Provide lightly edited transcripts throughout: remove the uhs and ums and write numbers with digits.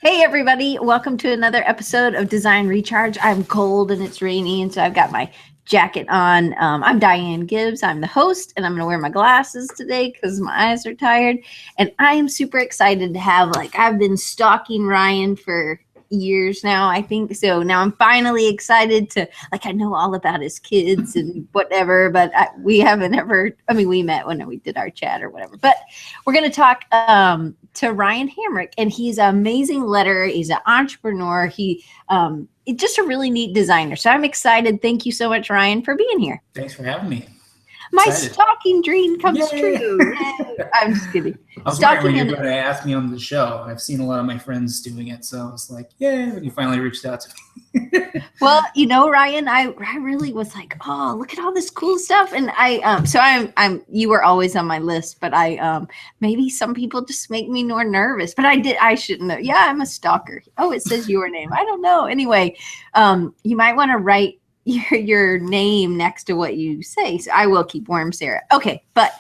Hey everybody, welcome to another episode of Design Recharge. I'm cold and it's rainy, and so I've got my jacket on. I'm Diane Gibbs. I'm the host, and I'm going to wear my glasses today because my eyes are tired. And I am super excited to have, I've been stalking Ryan for years now, I think. So now I'm finally excited to, I know all about his kids and whatever, but we haven't ever, we met when we did our chat or whatever. But we're going to talk to Ryan Hamrick, and he's an amazing letterer. He's an entrepreneur. He's just a really neat designer. So I'm excited. Thank you so much, Ryan, for being here. Thanks for having me. My stalking dream comes true. Yay. I'm just kidding. I was wondering when you were going to ask me on the show. I've seen a lot of my friends doing it, so I was like, yeah, when you finally reached out to me. Well, Ryan, I really was like, oh, look at all this cool stuff. And you were always on my list, but maybe some people just make me more nervous, but I shouldn't have. Yeah, I'm a stalker. Oh, it says your name. I don't know. Anyway, you might want to write your name next to what you say. So I will keep warm, Sarah. Okay. But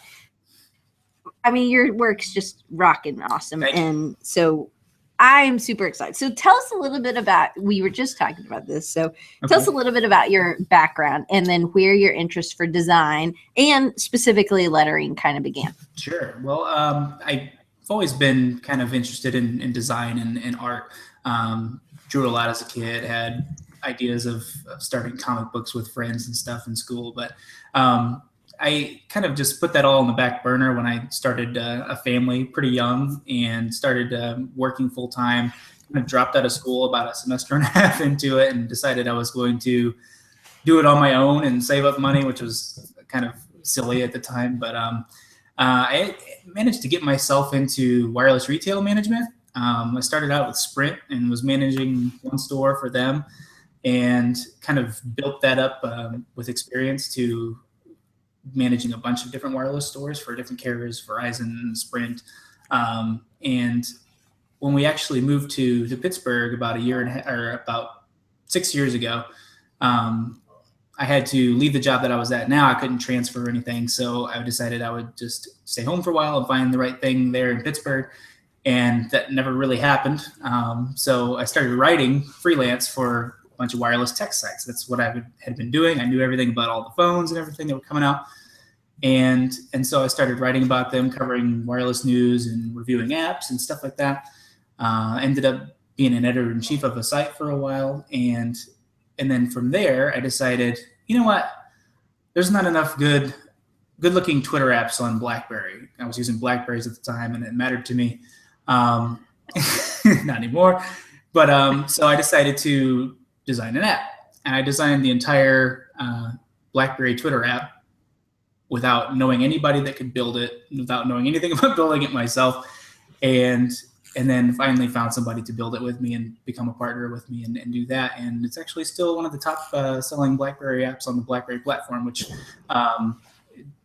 your work's just rocking awesome. And so I'm super excited. So tell us a little bit about, we were just talking about this. So tell us a little bit about your background and then where your interest for design and specifically lettering kind of began. Sure. Well, I've always been kind of interested in design and art. Drew a lot as a kid, had ideas of starting comic books with friends and stuff in school. But I kind of just put that all on the back burner when I started a family pretty young and started working full time. Kind of dropped out of school about a semester and a half into it and decided I was going to do it on my own and save up money, which was kind of silly at the time. But I managed to get myself into wireless retail management. I started out with Sprint and was managing one store for them and kind of built that up with experience to managing a bunch of different wireless stores for different carriers, Verizon, Sprint. And when we actually moved to Pittsburgh about about 6 years ago, I had to leave the job that I was at. Now I couldn't transfer or anything. So I decided I would just stay home for a while and find the right thing there in Pittsburgh. And that never really happened. So I started writing freelance for a bunch of wireless tech sites. That's what I had been doing. I knew everything about all the phones and everything that were coming out. And so I started writing about them, covering wireless news and reviewing apps and stuff like that. Ended up being an editor-in-chief of a site for a while. And then from there, I decided, you know what? There's not enough good-looking Twitter apps on BlackBerry. I was using BlackBerries at the time, and it mattered to me. Not anymore. But so I decided to design an app. And I designed the entire BlackBerry Twitter app without knowing anybody that could build it, without knowing anything about building it myself. And then finally found somebody to build it with me and become a partner with me and do that. And it's actually still one of the top selling BlackBerry apps on the BlackBerry platform, which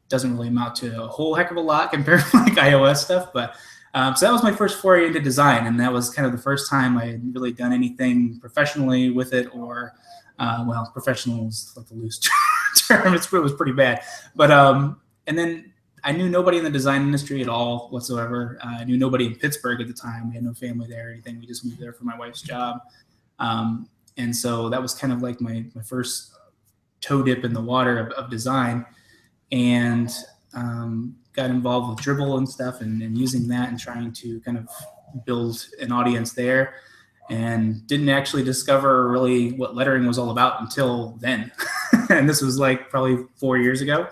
doesn't really amount to a whole heck of a lot compared to like iOS stuff. But so that was my first foray into design. And that was kind of the first time I had really done anything professionally with it, or professional is like a loose term. It was pretty bad. But and then I knew nobody in the design industry at all whatsoever. I knew nobody in Pittsburgh at the time. We had no family there or anything. We just moved there for my wife's job. And so that was kind of like my first toe dip in the water of design, and got involved with Dribble and stuff and using that and trying to kind of build an audience there, and didn't actually discover really what lettering was all about until then. And this was like probably 4 years ago.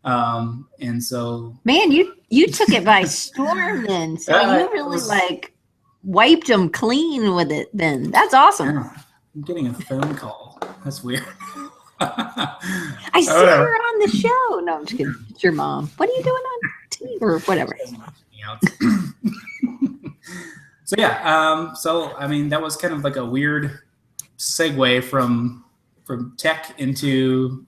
And so, man, you took it by storm then. So you really wiped them clean with it then. That's awesome. Yeah, I'm getting a phone call. That's weird. I see her on the show. No, I'm just kidding. It's your mom. What are you doing on TV or whatever? So yeah, that was kind of like a weird segue from tech into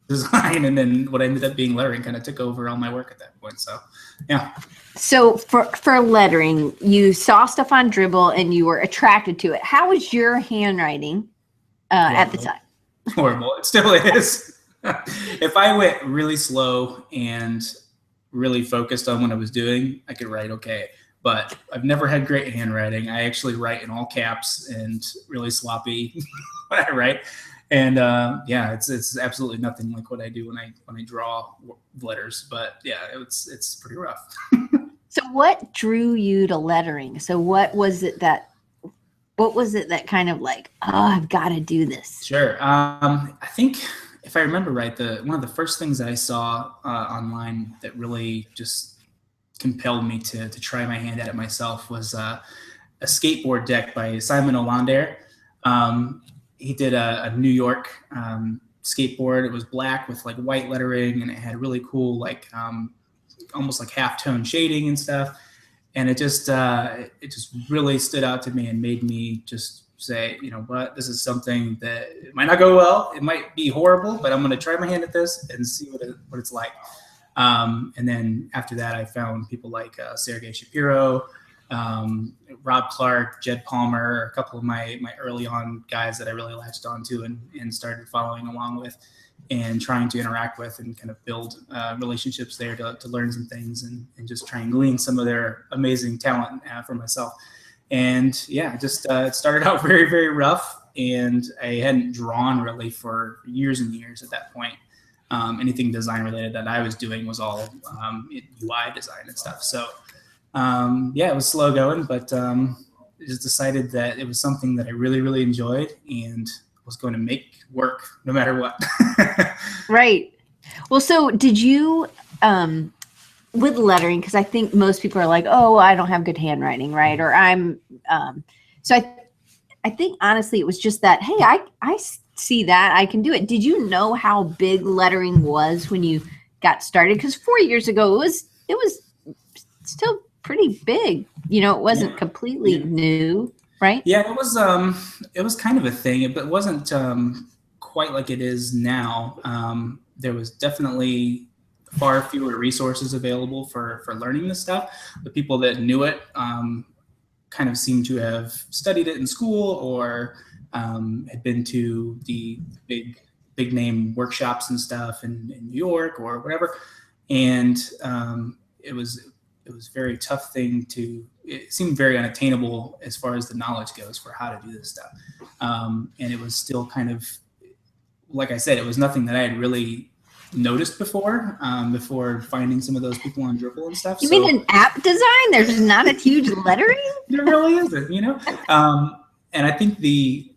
design, and then what ended up being lettering kind of took over all my work at that point. So yeah. So for lettering, you saw stuff on Dribble and you were attracted to it. How was your handwriting at the time? Horrible. It still is. If I went really slow and really focused on what I was doing, I could write okay. but I've never had great handwriting. I actually write in all caps and really sloppy when I write. And yeah, it's absolutely nothing like what I do when I draw letters. But yeah, it's pretty rough. So what drew you to lettering? So what was it that kind of like, oh, I've got to do this? Sure. I think if I remember right, one of the first things that I saw online that really just compelled me to try my hand at it myself was a skateboard deck by Simon Olander. He did a New York skateboard. It was black with like white lettering, and it had really cool like almost like half-tone shading and stuff. And it just really stood out to me and made me just say, you know what, this is something that it might not go well. It might be horrible, but I'm going to try my hand at this and see what it's like. And then after that, I found people like Sergey Shapiro, Rob Clark, Jed Palmer, a couple of my early on guys that I really latched onto and started following along with and trying to interact with and kind of build relationships there to learn some things and just try and glean some of their amazing talent for myself. And yeah, just it started out very, very rough, and I hadn't drawn really for years and years at that point. Anything design related that I was doing was all UI design and stuff. So yeah, it was slow going, but I just decided that it was something that I really, really enjoyed and was going to make work no matter what. Right. Well, so did you, with lettering, because I think most people are like, oh, I don't have good handwriting, right? Or I'm, so I think honestly, it was just that, hey, I see that, I can do it. Did you know how big lettering was when you got started? Because 4 years ago, it was still pretty big. You know, it wasn't completely new, right? Yeah, it was kind of a thing, but it wasn't quite like it is now. There was definitely far fewer resources available for learning this stuff. The people that knew it kind of seemed to have studied it in school or had been to the big name workshops and stuff in New York or whatever. And it was very tough thing it seemed very unattainable as far as the knowledge goes for how to do this stuff. And it was still kind of, like I said, it was nothing that I had really noticed before finding some of those people on Drupal and stuff. You mean in app design, there's not a huge lettering? There really isn't, you know? And I think the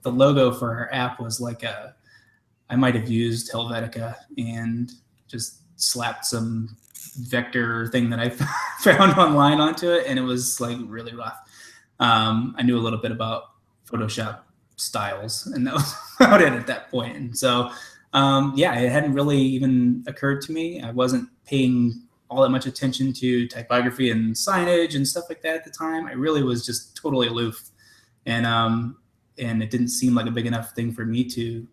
logo for our app was like I might have used Helvetica and just slapped some vector thing that I found online onto it, and it was like really rough. I knew a little bit about Photoshop styles, and that was about it at that point. And so yeah, it hadn't really even occurred to me. I wasn't paying all that much attention to typography and signage and stuff like that at the time. I really was just totally aloof, and it didn't seem like a big enough thing for me to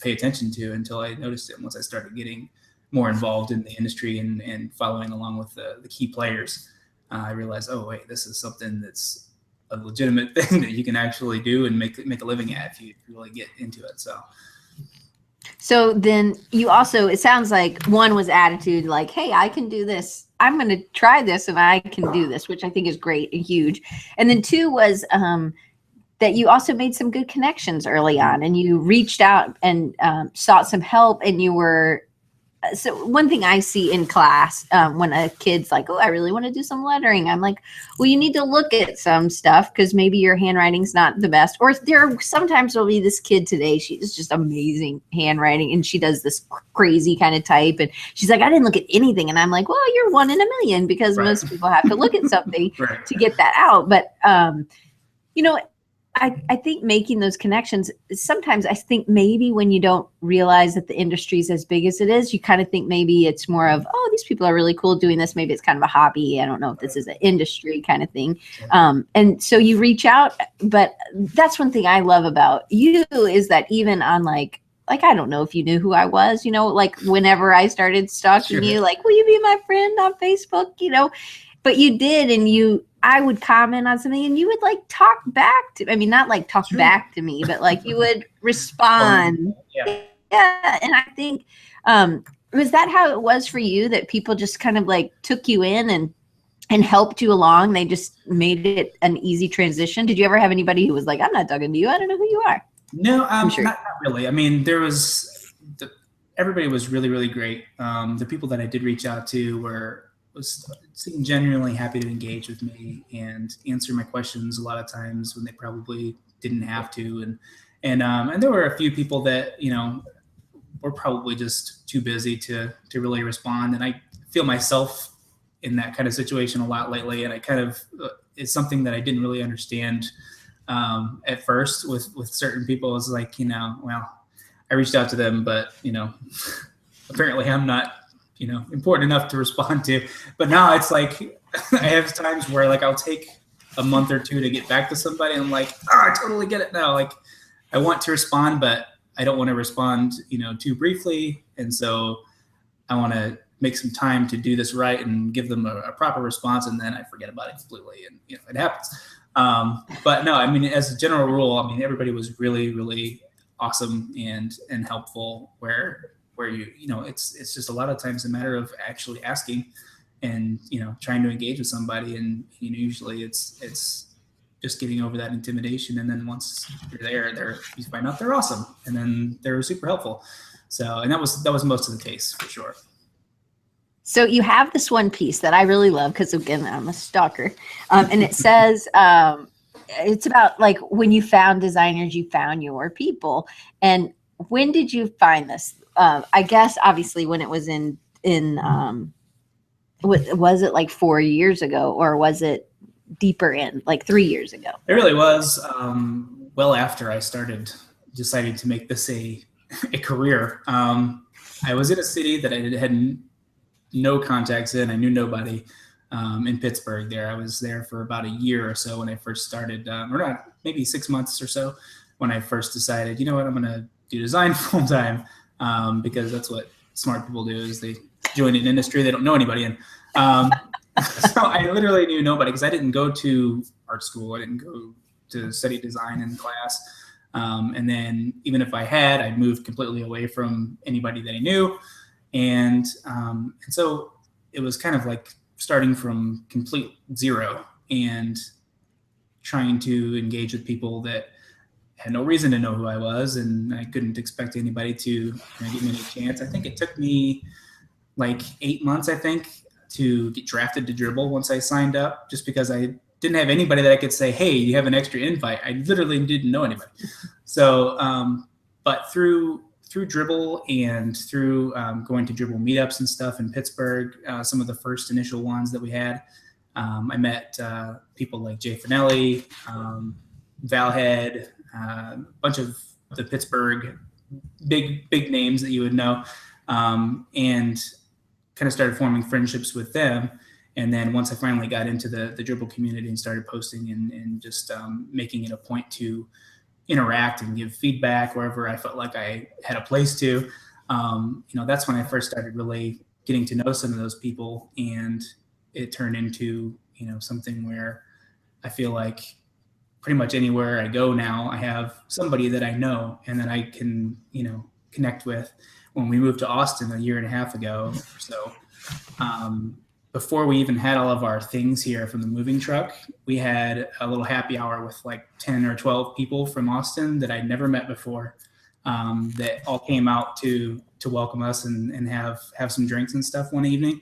pay attention to until I noticed it. Once I started getting more involved in the industry and following along with the key players, I realized, oh wait, this is something that's a legitimate thing that you can actually do and make a living at if you really get into it. So then you also, it sounds like one was attitude, like, hey, I can do this. I'm going to try this and I can do this, which I think is great and huge. And then two was that you also made some good connections early on, and you reached out and sought some help, and you were, so one thing I see in class when a kid's like, oh, I really want to do some lettering, I'm like, well, you need to look at some stuff because maybe your handwriting's not the best. Or sometimes there'll be this kid today, she's just amazing handwriting, and she does this crazy kind of type, and she's like, I didn't look at anything. And I'm like, well, you're 1 in a million, because most people have to look at something to get that out. But I think making those connections, sometimes I think maybe when you don't realize that the industry is as big as it is, you kind of think maybe it's more of, oh, these people are really cool doing this. Maybe it's kind of a hobby. I don't know if this is an industry kind of thing. And so you reach out. But that's one thing I love about you is that even on like, I don't know if you knew who I was, like whenever I started stalking you, like, will you be my friend on Facebook, but you did, and I would comment on something and you would like talk back to, I mean, not like talk back to me, but like you would respond. Yeah. And I think, was that how it was for you, that people just kind of like took you in and helped you along? They just made it an easy transition. Did you ever have anybody who was like, I'm not talking to you, I don't know who you are? No, sure. not really. I mean, everybody was really, really great. The people that I did reach out to seemed genuinely happy to engage with me and answer my questions a lot of times when they probably didn't have to. And there were a few people that, you know, were probably just too busy to really respond. And I feel myself in that kind of situation a lot lately. And I kind of, it's something that I didn't really understand at first with certain people. Is like, you know, well, I reached out to them, but, you know, apparently I'm not, you know, important enough to respond to. But now it's like, I have times where like I'll take a month or two to get back to somebody. And I'm like, oh, I totally get it now. Like, I want to respond, but I don't want to respond, you know, too briefly. And so I want to make some time to do this right and give them a proper response. And then I forget about it completely. And, you know, it happens. But no, I mean, as a general rule, I mean, everybody was really, really awesome and helpful where you know, it's just a lot of times a matter of actually asking and, you know, trying to engage with somebody. And, you know, usually it's just getting over that intimidation. And then once you're there, you find out they're awesome. And then they're super helpful. So, and that was most of the case for sure. So you have this one piece that I really love because, again, I'm a stalker. And it says, it's about like when you found designers, you found your people. And when did you find this? I guess obviously when it was was it like 4 years ago, or was it deeper in, like 3 years ago? It really was well after I started deciding to make this a career. I was in a city that I had no contacts in. I knew nobody in Pittsburgh there. I was there for about a year or so when I first started, or not, maybe 6 months or so when I first decided, you know what, I'm going to do design full time, because that's what smart people do, is they join an industry they don't know anybody in. So I literally knew nobody because I didn't go to art school. I didn't go to study design in class. And then even if I had, I'd moved completely away from anybody that I knew. And so it was kind of like starting from complete zero and trying to engage with people that had no reason to know who I was, and I couldn't expect anybody to give me a chance. I think it took me like 8 months, I think, to get drafted to Dribble once I signed up, just because I didn't have anybody that I could say, hey, you have an extra invite. I literally didn't know anybody. So, but through Dribble and through going to Dribble meetups and stuff in Pittsburgh, some of the first initial ones that we had, I met people like Jay Finelli, Valhead, a bunch of the Pittsburgh big names that you would know, and kind of started forming friendships with them. And then once I finally got into the Dribble community and started posting and just making it a point to interact and give feedback wherever I felt like I had a place to, you know, that's when I first started really getting to know some of those people. And it turned into, you know, something where I feel like pretty much anywhere I go now, I have somebody that I know and that I can, you know, connect with. When we moved to Austin a year and a half ago or so, before we even had all of our things here from the moving truck, we had a little happy hour with like 10 or 12 people from Austin that I'd never met before, that all came out to welcome us and have some drinks and stuff one evening.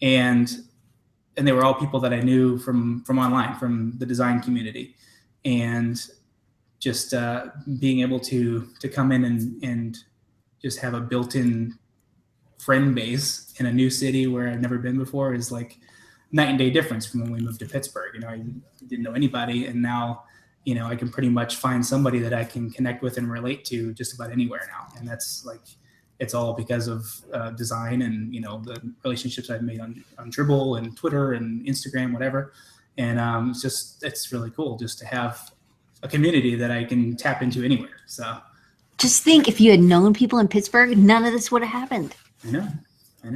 And they were all people that I knew from online, from the design community. And just being able to come in and just have a built-in friend base in a new city where I've never been before is like night and day difference from when we moved to Pittsburgh. You know, I didn't know anybody, and now, you know, I can pretty much find somebody that I can connect with and relate to just about anywhere now. And that's like, it's all because of design and, you know, the relationships I've made on Dribble and Twitter and Instagram, whatever. And it's really cool just to have a community that I can tap into anywhere. So just think, if you had known people in Pittsburgh, none of this would have happened. I know.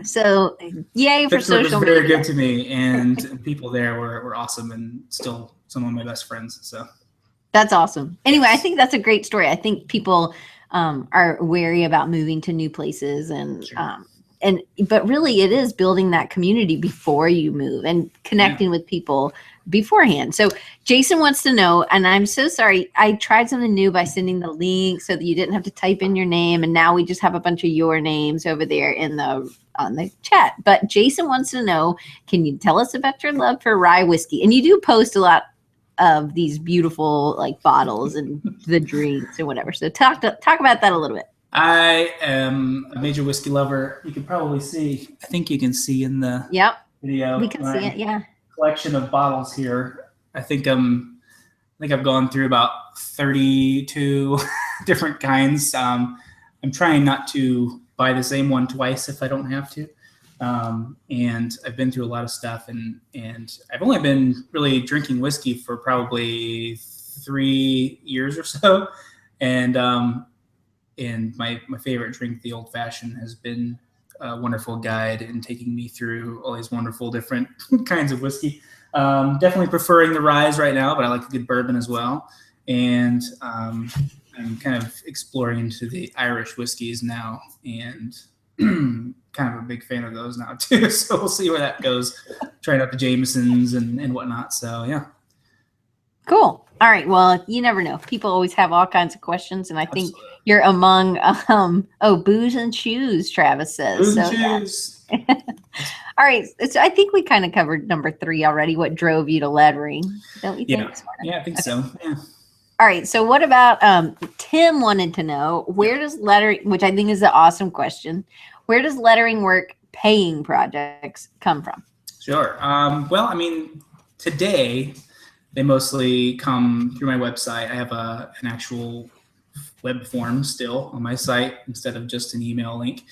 So yay for Pittsburgh social was very media. good to me, and people there were awesome and still some of my best friends. So that's awesome. Anyway, I think that's a great story. I think people are wary about moving to new places, and sure. but really it is building that community before you move and connecting with people beforehand. So Jason wants to know, and I'm so sorry, I tried something new by sending the link so that you didn't have to type in your name, and now we just have a bunch of your names over there on the chat. But Jason wants to know, can you tell us about your love for rye whiskey? And you do post a lot of these beautiful like bottles and the drinks and whatever. So talk about that a little bit. I am a major whiskey lover. You can probably see, I think you can see in the video. We can see it, yeah. Collection of bottles here. I think I've gone through about 32 different kinds. I'm trying not to buy the same one twice if I don't have to. And I've been through a lot of stuff, and I've only been really drinking whiskey for probably 3 years or so. And my favorite drink, the old fashioned, has been a wonderful guide in taking me through all these wonderful different kinds of whiskey. Definitely preferring the ryes right now, but I like a good bourbon as well. And I'm kind of exploring into the Irish whiskeys now, and kind of a big fan of those now too. So we'll see where that goes. Trying out the Jamesons and whatnot. So yeah. Cool. All right. Well, you never know. People always have all kinds of questions, and I think you're among booze and shoes, Travis says. Booze and shoes. Yeah. All right. So I think we kind of covered number 3 already. What drove you to lettering? Don't you think? Yeah, I think so. Yeah. All right. So what about Tim wanted to know, where does lettering, which I think is an awesome question, where does lettering work paying projects come from? Sure. Well, I mean, today they mostly come through my website. I have an actual web form still on my site instead of just an email link,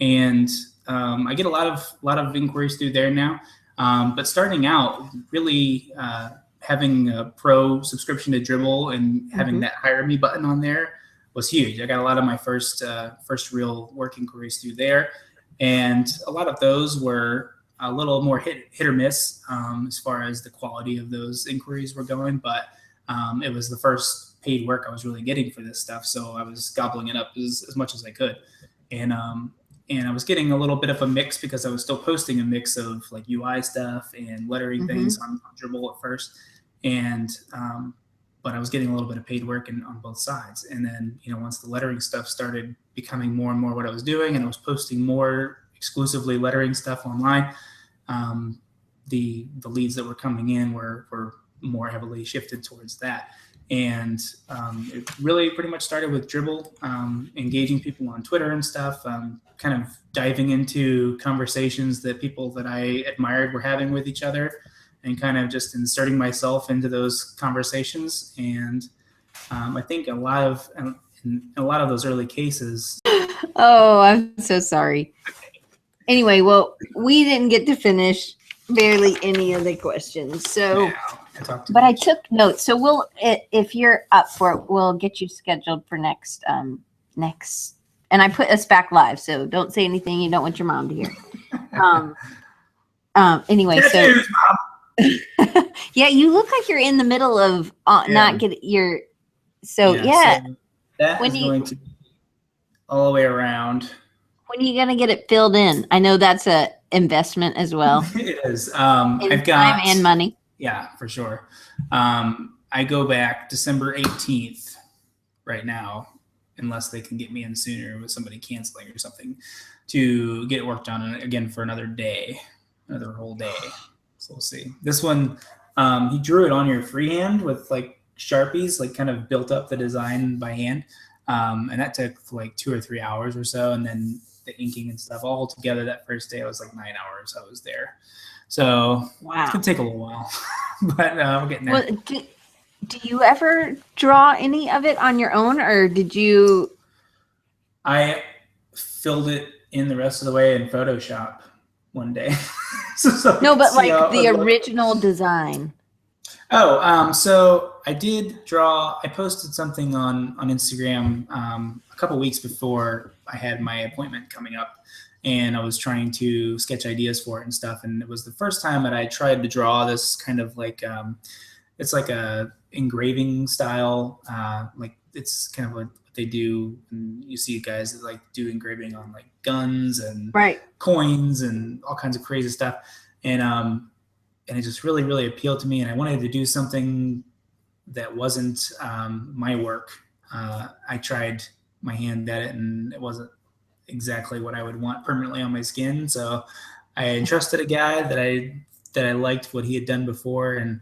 and I get a lot of inquiries through there now. But starting out, really having a pro subscription to Dribbble and having that hire me button on there was huge. I got a lot of my first real work inquiries through there, and a lot of those were a little more hit or miss as far as the quality of those inquiries were going. But it was the first paid work I was really getting for this stuff, so I was gobbling it up as much as I could. And I was getting a little bit of a mix because I was still posting a mix of like UI stuff and lettering things on Dribbble at first. And but I was getting a little bit of paid work on both sides. And then, once the lettering stuff started becoming more and more what I was doing, and I was posting more exclusively lettering stuff online, the leads that were coming in were more heavily shifted towards that. And it really pretty much started with Dribbble, engaging people on Twitter and stuff, kind of diving into conversations that people that I admired were having with each other, and kind of just inserting myself into those conversations. And I think in a lot of those early cases. Oh, I'm so sorry. Anyway, well, we didn't get to finish barely any of the questions. So, but I took notes. So we'll, if you're up for it, we'll get you scheduled for next. And I put us back live, so don't say anything you don't want your mom to hear. Anyway, so yeah, you look like you're in the middle of not getting your. So yeah, so that is going to be all the way around. When are you gonna get it filled in? I know that's a investment as well. It is. I've got time and money. Yeah, for sure. I go back December 18th right now, unless they can get me in sooner with somebody canceling or something, to get it worked on again for another whole day. So we'll see. This one, he drew it on your freehand with like Sharpies, like kind of built up the design by hand. And that took like 2 or 3 hours or so. And then the inking and stuff all together that first day, it was like 9 hours I was there. So it's gonna take a little while, but we're getting there. Well, do you ever draw any of it on your own, or did you? I filled it in the rest of the way in Photoshop one day. so no, but like the original design. Oh, so I did draw. I posted something on Instagram a couple weeks before I had my appointment coming up, and I was trying to sketch ideas for it and stuff. And it was the first time that I tried to draw this kind of like it's like a engraving style, like it's kind of what they do. And you see guys that like do engraving on like guns and Right. coins and all kinds of crazy stuff. And it just really, really appealed to me. And I wanted to do something that wasn't my work. I tried my hand at it, and it wasn't exactly what I would want permanently on my skin. So I entrusted a guy that I liked what he had done before, and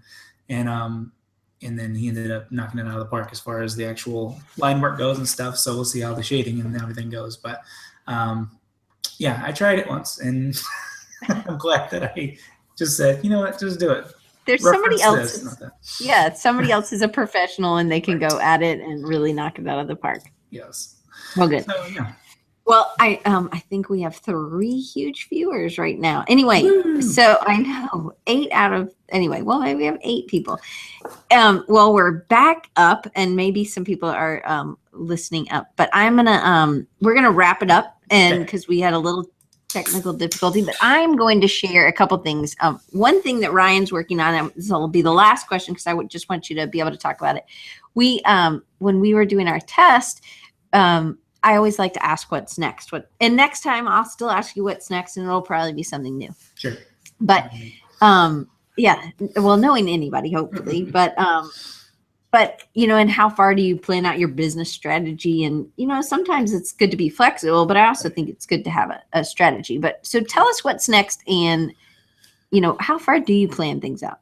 then he ended up knocking it out of the park as far as the actual line work goes and stuff. So we'll see how the shading and everything goes. But yeah, I tried it once, and I'm glad that I just said, you know what, just do it. There's somebody else. Yeah, somebody else is a professional, and they can go at it and really knock it out of the park. Yes. Well, good. So, yeah. Well, I think we have 3 huge viewers right now. Anyway, Woo! So I know 8 out of well, maybe we have 8 people. Well, we're back up, and maybe some people are listening up, but we're gonna wrap it up, and because we had a little technical difficulty, but I'm going to share a couple things. One thing that Ryan's working on, and this will be the last question because I would just want you to be able to talk about it. We when we were doing our test, I always like to ask what's next. And next time I'll still ask you what's next, and it'll probably be something new. Sure. But yeah, well, knowing anybody, hopefully, but and how far do you plan out your business strategy? And sometimes it's good to be flexible, but I also think it's good to have a strategy. But so tell us what's next, and how far do you plan things out?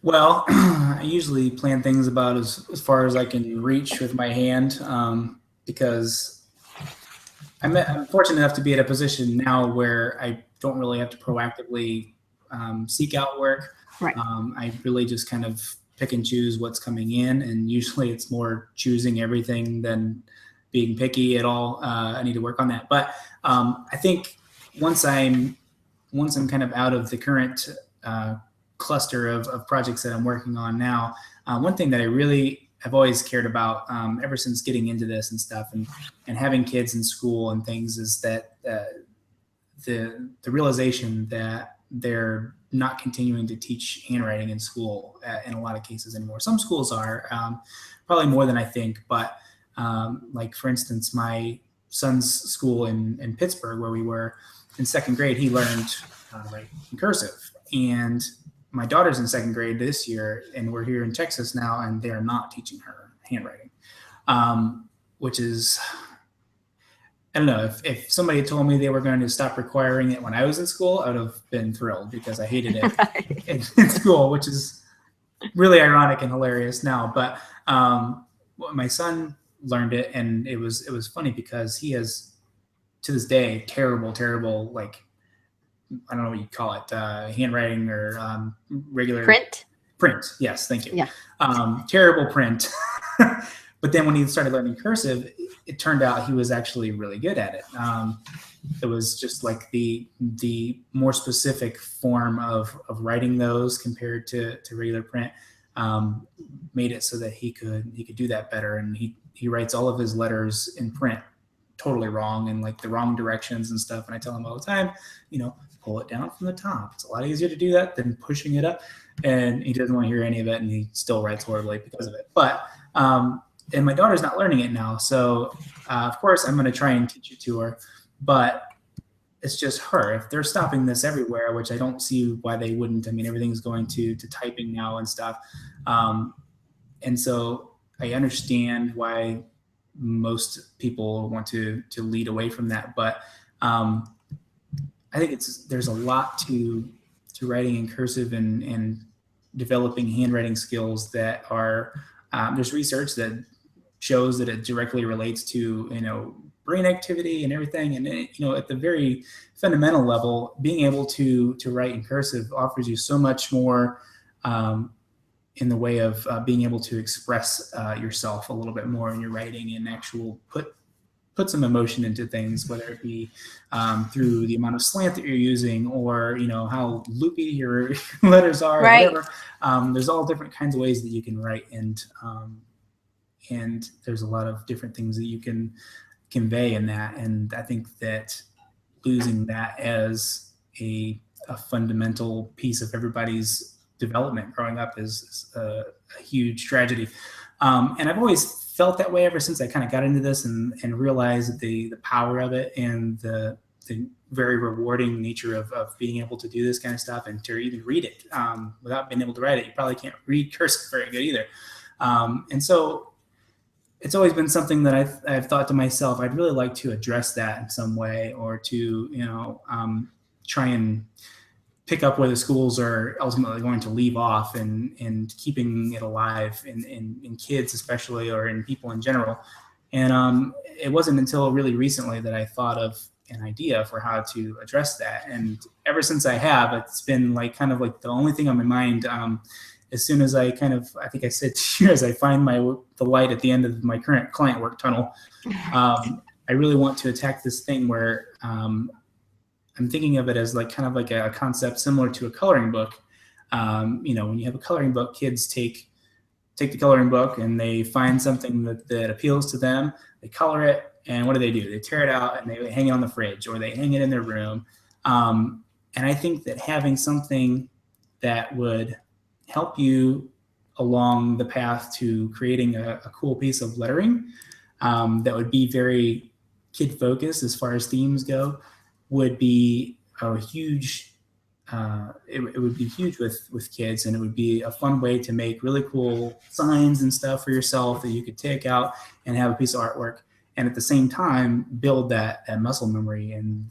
Well, I usually plan things about as far as I can reach with my hand, because I'm fortunate enough to be at a position now where I don't really have to proactively seek out work. Right. I really just kind of pick and choose what's coming in, and usually it's more choosing everything than being picky at all. I need to work on that. But I think once I'm kind of out of the current cluster of projects that I'm working on now, one thing that I really have always cared about ever since getting into this and stuff, and having kids in school and things, is that the realization that they're not continuing to teach handwriting in school in a lot of cases anymore. Some schools are, probably more than I think, but like for instance, my son's school in Pittsburgh, where we were in 2nd grade, he learned write in cursive. And my daughter's in 2nd grade this year, and we're here in Texas now, and they're not teaching her handwriting, which is, I don't know, if somebody told me they were going to stop requiring it when I was in school, I would have been thrilled, because I hated it in school, which is really ironic and hilarious now. But my son learned it, and it was funny because he has, to this day, terrible, like, I don't know what you call it, handwriting or regular print. Yes, thank you. Yeah. Terrible print. But then when he started learning cursive, it turned out he was actually really good at it. It was just like the more specific form of writing those compared to regular print made it so that he could do that better. And he writes all of his letters in print totally wrong, and like the wrong directions and stuff. And I tell him all the time, pull it down from the top. It's a lot easier to do that than pushing it up. And he doesn't want to hear any of it, and he still writes horribly because of it. But and my daughter's not learning it now, so of course I'm going to try and teach it to her. But it's just her. If they're stopping this everywhere, which I don't see why they wouldn't. I mean, everything's going to typing now and stuff. And so I understand why most people want to lead away from that. But I think there's a lot to writing in cursive and developing handwriting skills that are, there's research that shows that it directly relates to, brain activity and everything. And, at the very fundamental level, being able to write in cursive offers you so much more in the way of being able to express yourself a little bit more in your writing, and put some emotion into things, whether it be through the amount of slant that you're using, or how loopy your letters are, right, or whatever. There's all different kinds of ways that you can write, and there's a lot of different things that you can convey in that. And I think that losing that as a fundamental piece of everybody's development growing up is a huge tragedy. And I've always felt that way ever since I kind of got into this and realized the power of it and the very rewarding nature of being able to do this kind of stuff and to even read it without being able to write it. You probably can't read cursive very good either. And so it's always been something that I've thought to myself, I'd really like to address that in some way, or to, try and pick up where the schools are ultimately going to leave off and keeping it alive in kids especially, or in people in general. And it wasn't until really recently that I thought of an idea for how to address that. And ever since I have, it's been like kind of like the only thing on my mind. As soon as I think I said to you, as I find the light at the end of my current client work tunnel, I really want to attack this thing where I'm thinking of it as like kind of like a concept similar to a coloring book. When you have a coloring book, kids take the coloring book and they find something that appeals to them. They color it, and what do? They tear it out and they hang it on the fridge, or they hang it in their room. And I think that having something that would help you along the path to creating a cool piece of lettering that would be very kid focused as far as themes go would be a huge it would be huge with kids, and it would be a fun way to make really cool signs and stuff for yourself that you could take out and have a piece of artwork, and at the same time build that muscle memory and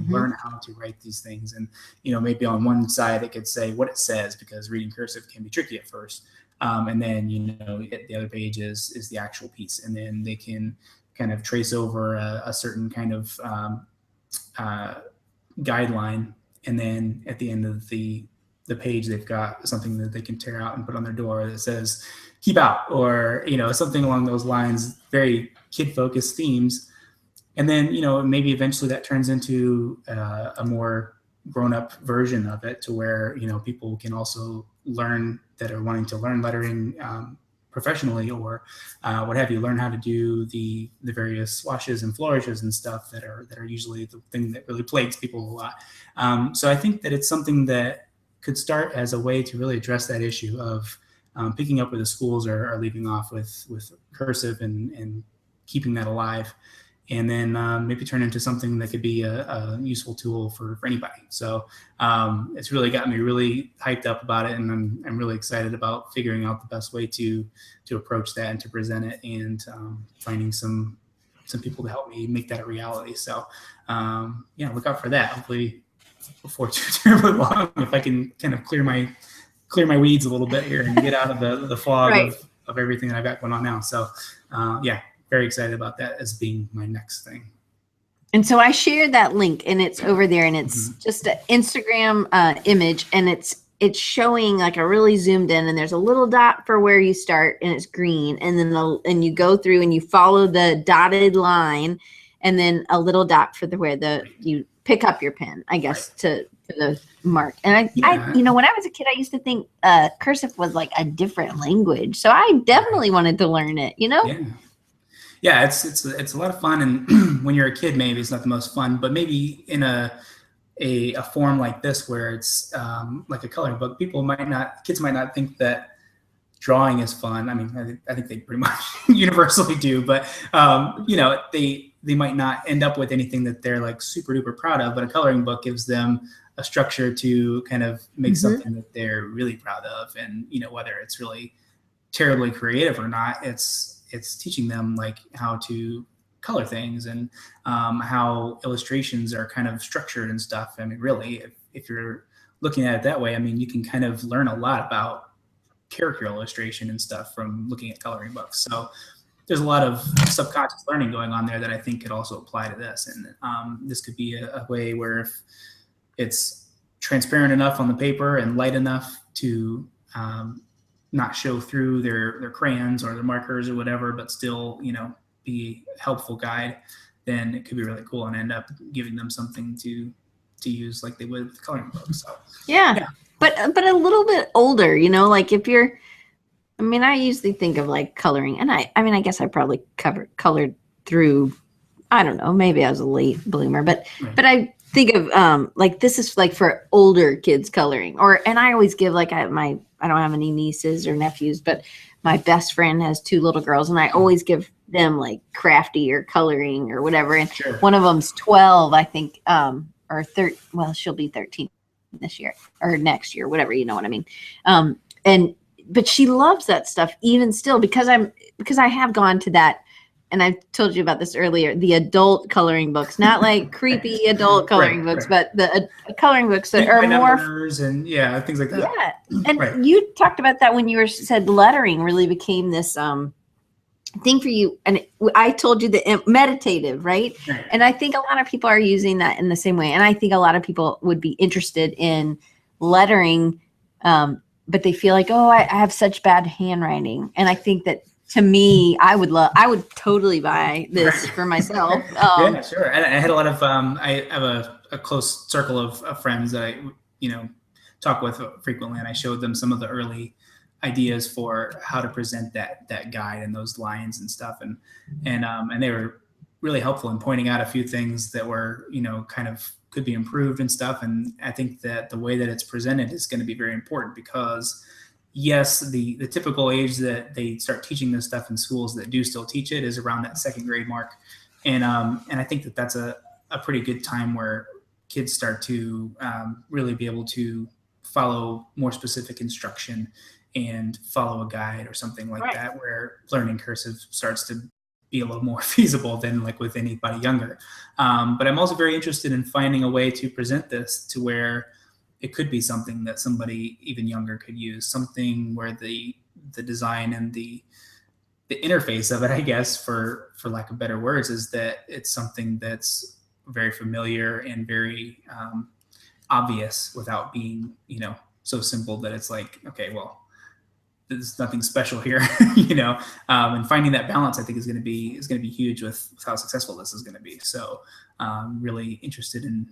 learn how to write these things. And maybe on one side it could say what it says, because reading cursive can be tricky at first, and then the other page is the actual piece, and then they can kind of trace over a certain kind of guideline, and then at the end of the page they've got something that they can tear out and put on their door that says keep out, or something along those lines, very kid focused themes. And then maybe eventually that turns into a more grown up version of it, to where people can also learn, that are wanting to learn lettering professionally, or what have you, learn how to do the various swashes and flourishes and stuff that are usually the thing that really plagues people a lot. So I think that it's something that could start as a way to really address that issue of picking up where the schools are leaving off with cursive and keeping that alive, and then maybe turn into something that could be a useful tool for anybody. So it's really got me really hyped up about it, and I'm really excited about figuring out the best way to approach that and to present it, and finding some people to help me make that a reality. So look out for that. Hopefully before too terribly long, if I can kind of clear my weeds a little bit here and get out of the fog Right. of everything that I've got going on now. So very excited about that as being my next thing. And so I shared that link, and it's over there, and it's just an Instagram image, and it's showing like a really zoomed in, and there's a little dot for where you start, and it's green, and then and you go through and you follow the dotted line, and then a little dot for where you pick up your pen, I guess, to the mark. And I when I was a kid, I used to think cursive was like a different language, so I definitely wanted to learn it. Yeah, it's a lot of fun, and when you're a kid, maybe it's not the most fun, but maybe in a form like this, where it's like a coloring book, kids might not think that drawing is fun. I mean, I think they pretty much universally do, but they might not end up with anything that they're like super duper proud of, but a coloring book gives them a structure to kind of make something that they're really proud of. And whether it's really terribly creative or not, it's teaching them like how to color things, and how illustrations are kind of structured and stuff. I mean, really, if you're looking at it that way, I mean, you can kind of learn a lot about character illustration and stuff from looking at coloring books. So there's a lot of subconscious learning going on there that I think could also apply to this. And this could be a way where if it's transparent enough on the paper and light enough to not show through their crayons or their markers or whatever, but still, be a helpful guide, then it could be really cool and end up giving them something to use like they would with the coloring book. So yeah. But a little bit older, like if you're, I usually think of like coloring, and I guess I probably colored through, I don't know, maybe I was a late bloomer, but I think of like this is like for older kids coloring, and I always give like I don't have any nieces or nephews, but my best friend has 2 little girls, and I always give them like crafty or coloring or whatever. And one of them's 12, I think, or 13. Well, she'll be 13 this year or next year, whatever, you know what I mean. But she loves that stuff even still, because I have gone to that. And I told you about this earlier, the adult coloring books, not like creepy adult coloring books, but the coloring books that are more and things like that. Yeah. And you talked about that when you said lettering really became this thing for you. And I told you the meditative, right? And I think a lot of people are using that in the same way. And I think a lot of people would be interested in lettering, but they feel like, oh, I have such bad handwriting. And I think that, to me, I would totally buy this for myself. Yeah, sure. And I had a lot of, I have a close circle of friends that I, talk with frequently, and I showed them some of the early ideas for how to present that guide and those lines and stuff. And they were really helpful in pointing out a few things that were, kind of could be improved and stuff. And I think that the way that it's presented is going to be very important, because yes, the typical age that they start teaching this stuff in schools that do still teach it is around that 2nd grade mark. And I think that that's a pretty good time where kids start to really be able to follow more specific instruction and follow a guide or something like that, where learning cursive starts to be a little more feasible than like with anybody younger. But I'm also very interested in finding a way to present this to where it could be something that somebody even younger could use, something where the design and the interface of it, I guess, for lack of better words, is that it's something that's very familiar and very obvious without being, so simple that it's like, okay, well, there's nothing special here, and finding that balance, I think is going to be huge with how successful this is going to be. So really interested in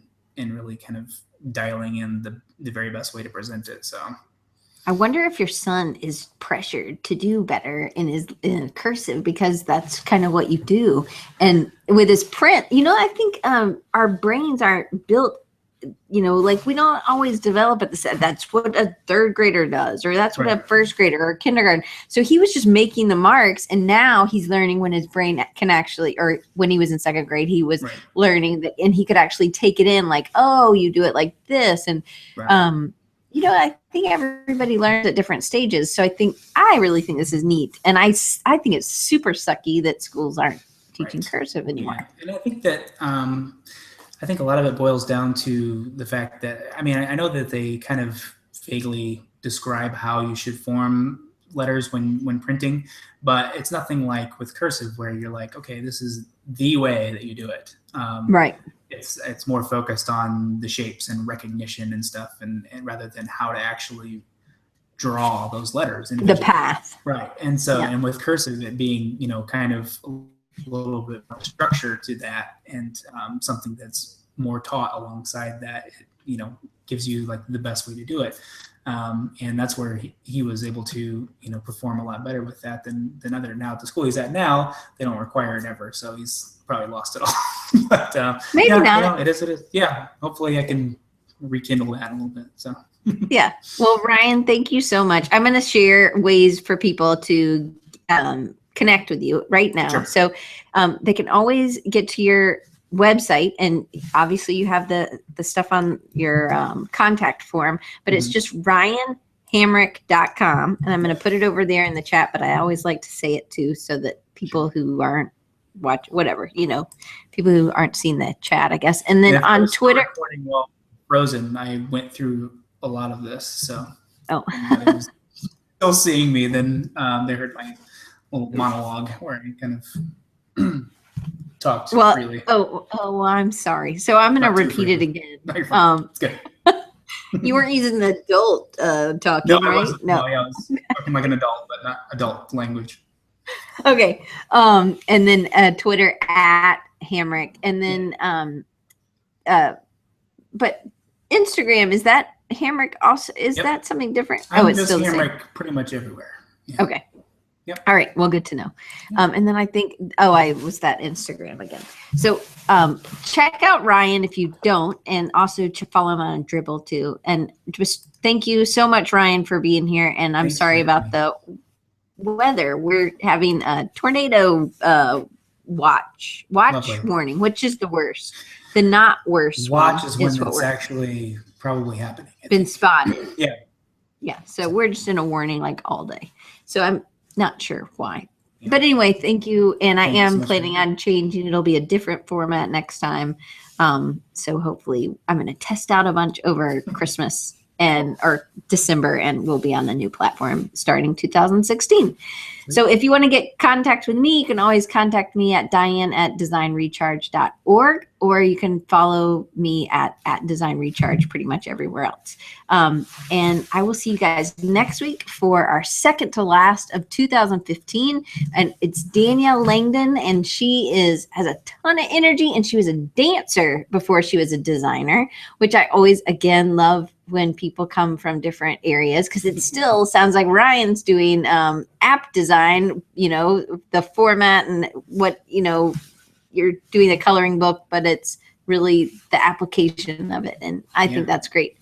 really kind of dialing in the very best way to present it. So I wonder if your son is pressured to do better in cursive, because that's kind of what you do. And with his print, I think our brains aren't built, like we don't always develop at the set. That's what a 3rd grader does, or that's what a 1st grader or kindergarten. So he was just making the marks, and now he's learning when his brain can actually, or when he was in 2nd grade, he was learning that, and he could actually take it in, like, oh, you do it like this. And I think everybody learns at different stages. So I really think this is neat. And I think it's super sucky that schools aren't teaching cursive anymore. Yeah. And I think that, I think a lot of it boils down to the fact that, I know that they kind of vaguely describe how you should form letters when printing, but it's nothing like with cursive where you're like, okay, this is the way that you do it. It's more focused on the shapes and recognition and stuff, and rather than how to actually draw those letters. The path. Right. And so, and with cursive, it being, kind of a little bit more structure to that, and something that's more taught alongside that, gives you like the best way to do it. And that's where he was able to, perform a lot better with that than other. Now at the school he's at now, they don't require it ever. So he's probably lost it all. But maybe not. It is. Yeah. Hopefully I can rekindle that a little bit. So. Yeah. Well, Ryan, thank you so much. I'm going to share ways for people to connect with you right now. Sure. So they can always get to your website, and obviously you have the stuff on your contact form, but it's just ryanhamrick.com, and I'm going to put it over there in the chat, but I always like to say it too, so that people who aren't people who aren't seeing the chat, I guess. And then on Twitter, while frozen, I went through a lot of this, so still seeing me, then they heard my little monologue where I kind of talked freely. Oh, I'm sorry. So I'm going to repeat it again. It's good. You weren't using the adult talking, right? No, I was talking like an adult, but not adult language. Okay. And then Twitter at Hamrick, and then but Instagram, is that Hamrick also? Is that something different? It's still Hamrick pretty much everywhere. Yeah. Okay. Yep. All right. Well, good to know. And then I think, I was that Instagram again. So check out Ryan if you don't, and also follow him on Dribble too. And just thank you so much, Ryan, for being here. And I'm sorry about the weather. We're having a tornado watch Lovely. warning, which is the worst. The not worst Watch one is when is what it's we're actually probably happening. been spotted. Yeah. Yeah. So we're just in a warning like all day. So I'm not sure why. Yeah. But anyway, thank you. And Thank I you so am much, planning on changing. It'll be a different format next time. So hopefully I'm going to test out a bunch over Christmas or December, and we'll be on the new platform starting 2016. So if you want to get contact with me, you can always contact me at diane@designrecharge.org, or you can follow me at Design Recharge pretty much everywhere else. And I will see you guys next week for our second to last of 2015. And it's Danielle Langdon, and she has a ton of energy, and she was a dancer before she was a designer, which I always, again, love when people come from different areas, because it still sounds like Ryan's doing app design, the format and what, you're doing a coloring book, but it's really the application of it. And I think that's great.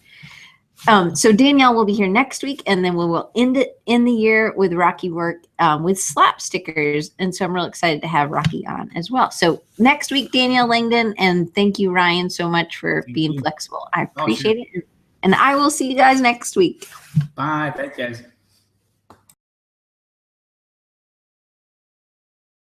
So Danielle will be here next week, and then we will end the year with Rocky work with slap stickers. And so I'm real excited to have Rocky on as well. So next week, Danielle Langdon, and thank you, Ryan, so much for being flexible. I appreciate it. And I will see you guys next week. Bye. Thanks, guys.